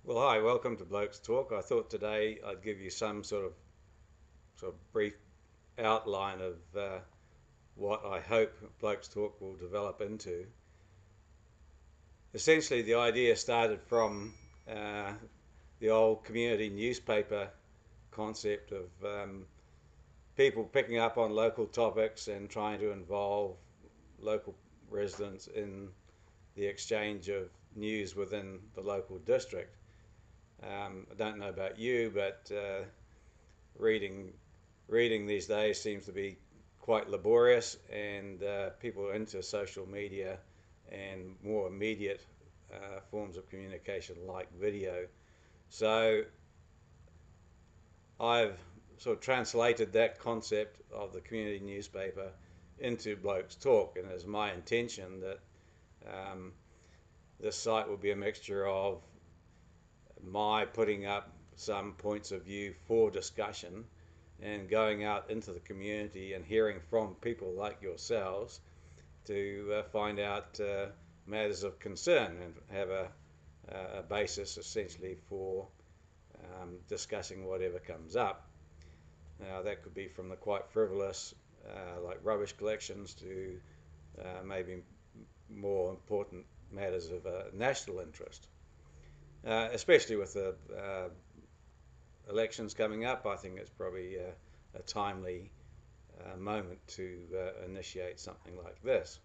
Well, hi, welcome to Blokes Talk. I thought today I'd give you some sort of brief outline of what I hope Blokes Talk will develop into. Essentially, the idea started from uh, the old community newspaper concept of people picking up on local topics and trying to involve local residents in the exchange of news within the local district. I don't know about you, but reading reading these days seems to be quite laborious, and people are into social media and more immediate forms of communication like video. So I've sort of translated that concept of the community newspaper into Blokes Talk, and it's my intention that um, this site will be a mixture of my putting up some points of view for discussion and going out into the community and hearing from people like yourselves to find out matters of concern and have a basis essentially for discussing whatever comes up. Now, that could be from the quite frivolous, like rubbish collections, to maybe more important matters of national interest. Especially with the elections coming up, I think it's probably a timely moment to initiate something like this.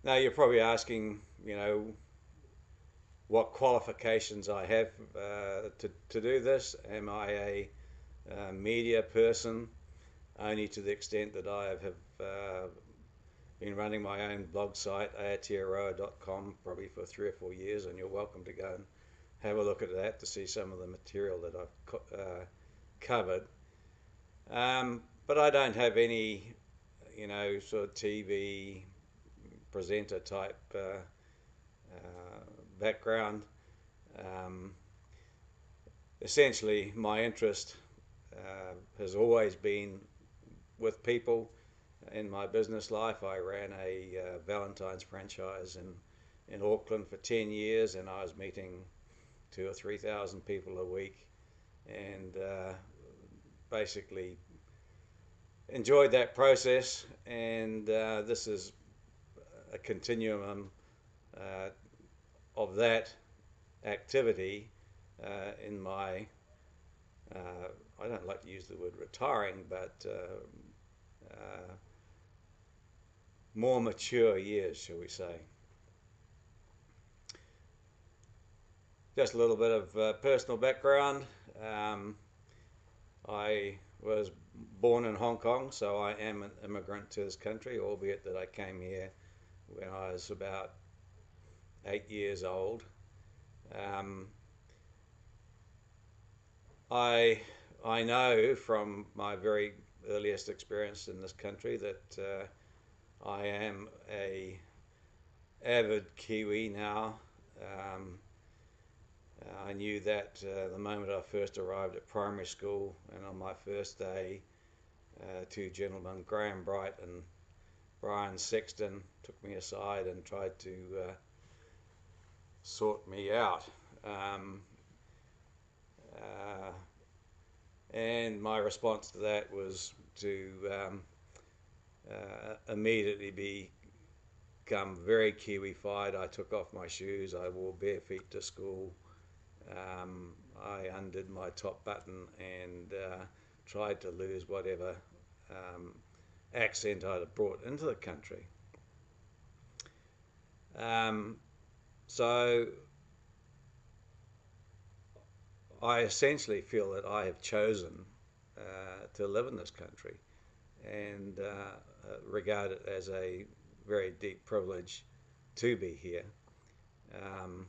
Now, you're probably asking, what qualifications I have to do this. Am I a media person? Only to the extent that I have been running my own blog site, aotearoa.com, probably for 3 or 4 years, and you're welcome to go and have a look at that to see some of the material that I've covered. But I don't have any, sort of TV presenter type background. Um, Essentially, my interest has always been with people. In my business life, I ran a Valentine's franchise in Auckland for 10 years, and I was meeting 2 or 3 thousand people a week, and basically enjoyed that process. And this is a continuum uh, of that activity in my, I don't like to use the word retiring, but more mature years, shall we say. Just a little bit of personal background. Um, I was born in Hong Kong, so I am an immigrant to this country, albeit that I came here when I was about 8 years old. Um, I I know from my very earliest experience in this country that I am a avid Kiwi now. Um, I knew that the moment I first arrived at primary school, and on my first day, two gentlemen, Graham Bright and Brian Sexton, took me aside and tried to sort me out. Um, uh, and my response to that was to immediately become very Kiwified. I took off my shoes, I wore bare feet to school, I undid my top button and tried to lose whatever um, accent I'd have brought into the country. Um, so I essentially feel that I have chosen to live in this country and regard it as a very deep privilege to be here. Um,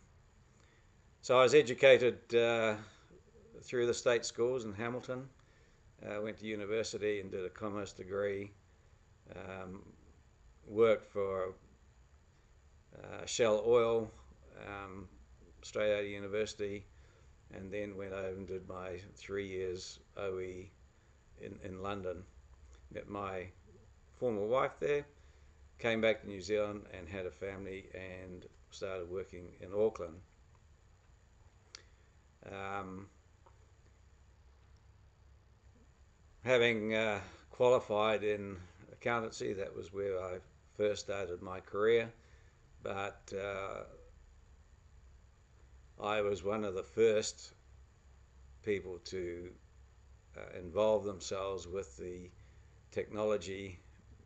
so I was educated through the state schools in Hamilton. Went to university and did a commerce degree. Um, Worked for Shell Oil straight out of university, and then went over and did my 3 years OE in London. Met my former wife there. came back to New Zealand and had a family and started working in Auckland. Having qualified in accountancy, that was where I first started my career, but I was one of the first people to involve themselves with the technology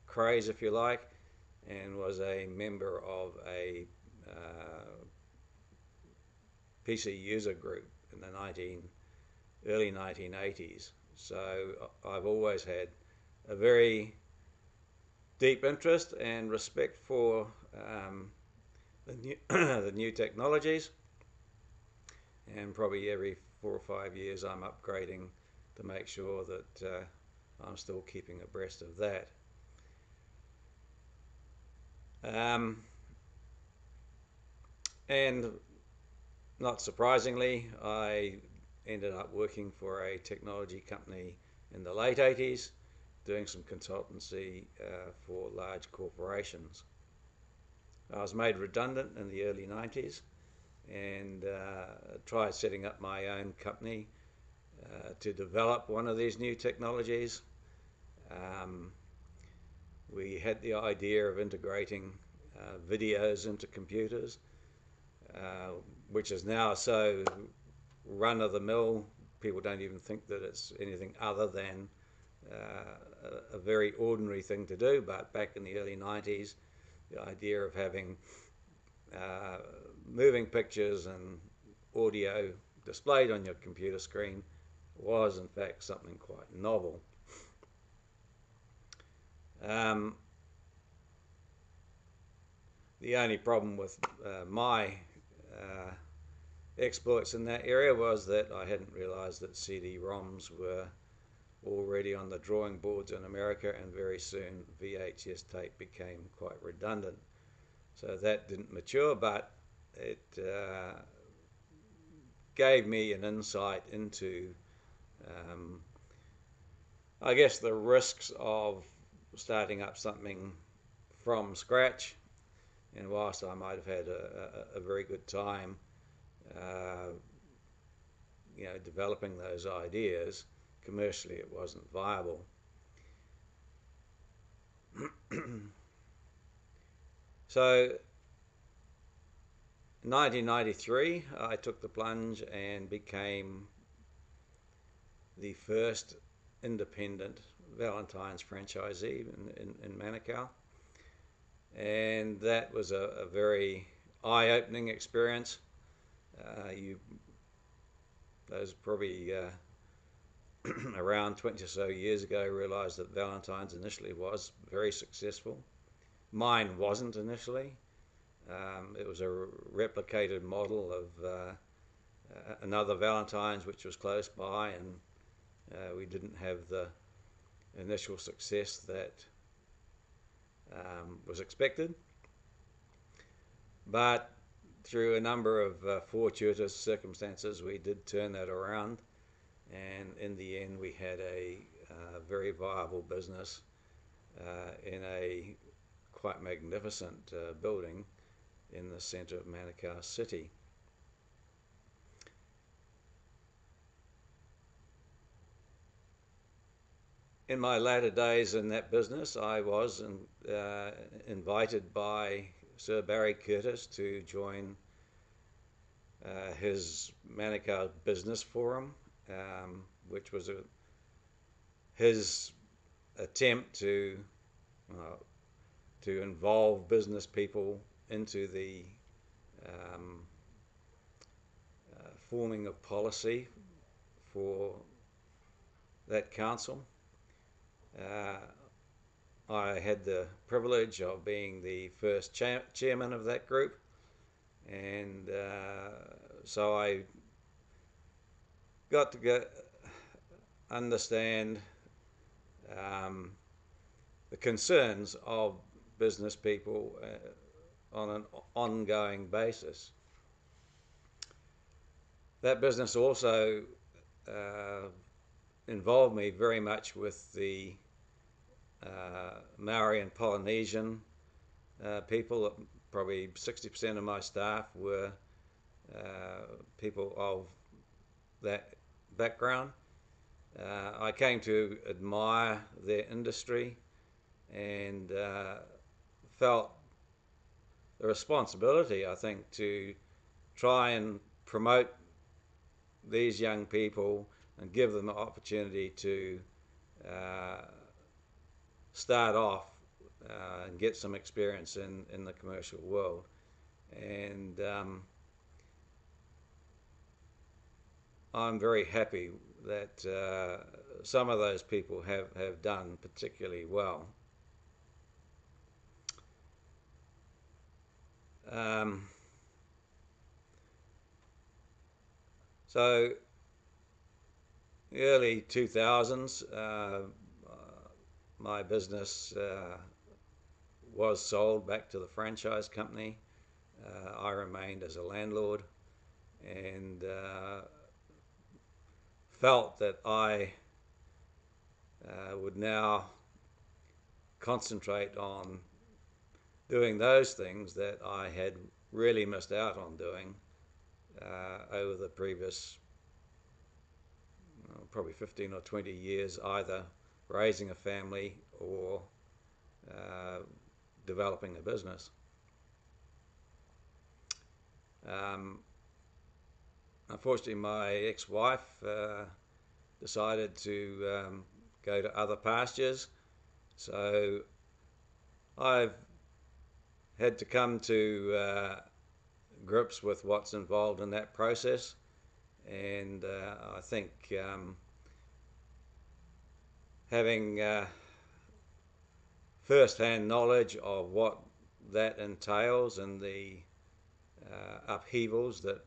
craze, if you like, and was a member of a PC user group in the early 1980s. So I've always had a very deep interest and respect for the new technologies, and probably every 4 or 5 years I'm upgrading to make sure that I'm still keeping abreast of that. And not surprisingly, I ended up working for a technology company in the late 80s, doing some consultancy for large corporations. I was made redundant in the early 90s and tried setting up my own company to develop one of these new technologies. We had the idea of integrating videos into computers, which is now so run-of-the-mill, people don't even think that it's anything other than a very ordinary thing to do. But back in the early 90s, the idea of having moving pictures and audio displayed on your computer screen was in fact something quite novel. The only problem with my exploits in that area was that I hadn't realized that CD-ROMs were already on the drawing boards in America, and very soon VHS tape became quite redundant. So that didn't mature, but it gave me an insight into, I guess, the risks of starting up something from scratch. And whilst I might have had a very good time, developing those ideas, commercially it wasn't viable. So in 1993, I took the plunge and became the first independent Valentine's franchisee in Manukau. And that was a very eye-opening experience. Those probably around 20 or so years ago realized that Valentine's initially was very successful. Mine wasn't initially. It was a replicated model of another Valentine's which was close by, and we didn't have the initial success that was expected. But through a number of fortuitous circumstances, we did turn that around, and in the end we had a very viable business in a quite magnificent building in the centre of Manukau City. In my latter days in that business, I was invited by Sir Barry Curtis to join his Manukau Business Forum, which was his attempt to involve business people into the forming of policy for that council. I had the privilege of being the first chairman of that group, and so I got to understand the concerns of business people on an ongoing basis. That business also involved me very much with the Maori and Polynesian people. Probably 60% of my staff were people of that background. I came to admire their industry and felt the responsibility, I think, to try and promote these young people and give them the opportunity to uh, start off and get some experience in the commercial world. And I'm very happy that some of those people have done particularly well. Um, so early 2000s, my business was sold back to the franchise company. I remained as a landlord and felt that I would now concentrate on doing those things that I had really missed out on doing over the previous probably 15 or 20 years, either raising a family or uh, developing a business. Um, Unfortunately, my ex-wife decided to go to other pastures, so I've had to come to grips with what's involved in that process, and I think having first-hand knowledge of what that entails and the upheavals that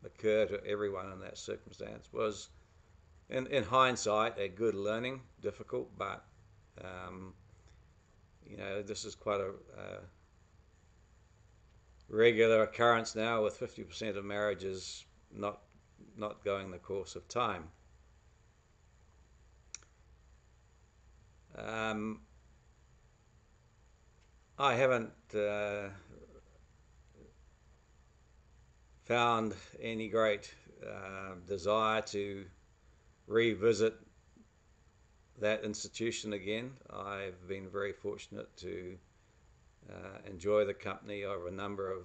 occur to everyone in that circumstance was, in hindsight, a good learning. Difficult, but um, this is quite a regular occurrence now, with 50% of marriages not going the course of time. Um, I haven't found any great desire to revisit that institution again. I've been very fortunate to enjoy the company of a number of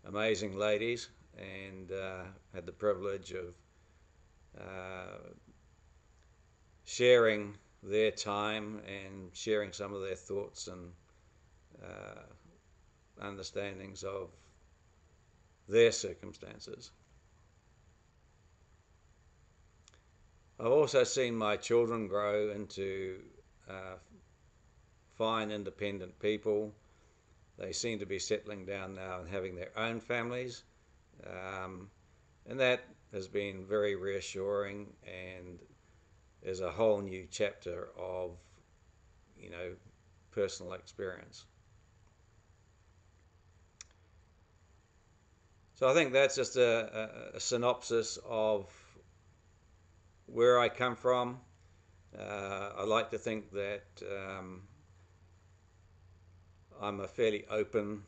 amazing ladies and had the privilege of sharing their time and sharing some of their thoughts and understandings of their circumstances. I've also seen my children grow into uh, fine, independent people. They seem to be settling down now and having their own families, and that has been very reassuring and is a whole new chapter of, personal experience. So I think that's just a synopsis of where I come from. I like to think that I'm a fairly open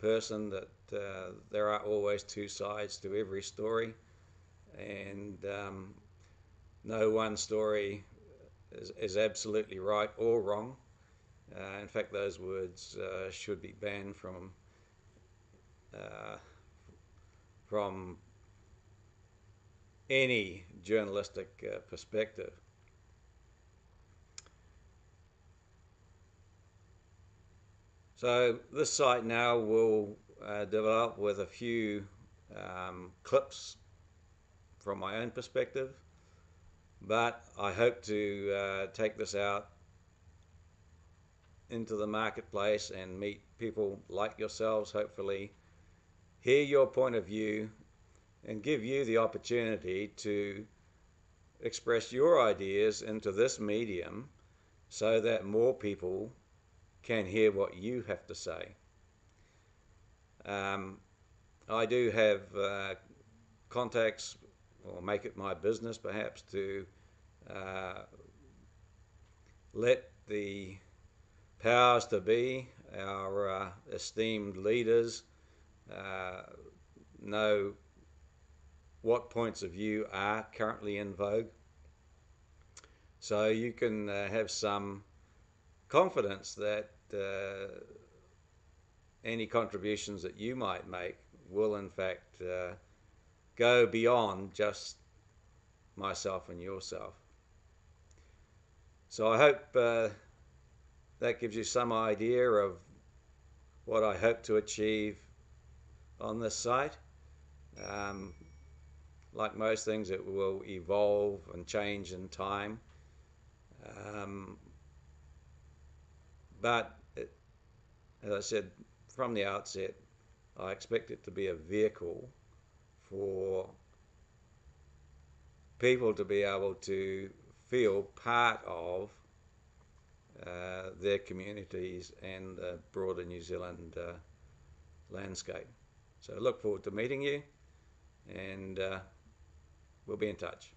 person, that there are always two sides to every story, and no one story is absolutely right or wrong. In fact, those words should be banned uh, from any journalistic perspective. So this site now will develop with a few clips from my own perspective, but I hope to take this out into the marketplace and meet people like yourselves, hopefully hear your point of view and give you the opportunity to express your ideas into this medium so that more people can hear what you have to say. Um, I do have contacts, or make it my business perhaps, to uh, let the powers to be our esteemed leaders know what points of view are currently in vogue, so you can have some confidence that any contributions that you might make will in fact go beyond just myself and yourself. So I hope that gives you some idea of what I hope to achieve on this site. Like most things, it will evolve and change in time. But as I said from the outset, I expect it to be a vehicle for people to be able to feel part of their communities and the broader New Zealand landscape. So I look forward to meeting you, and we'll be in touch.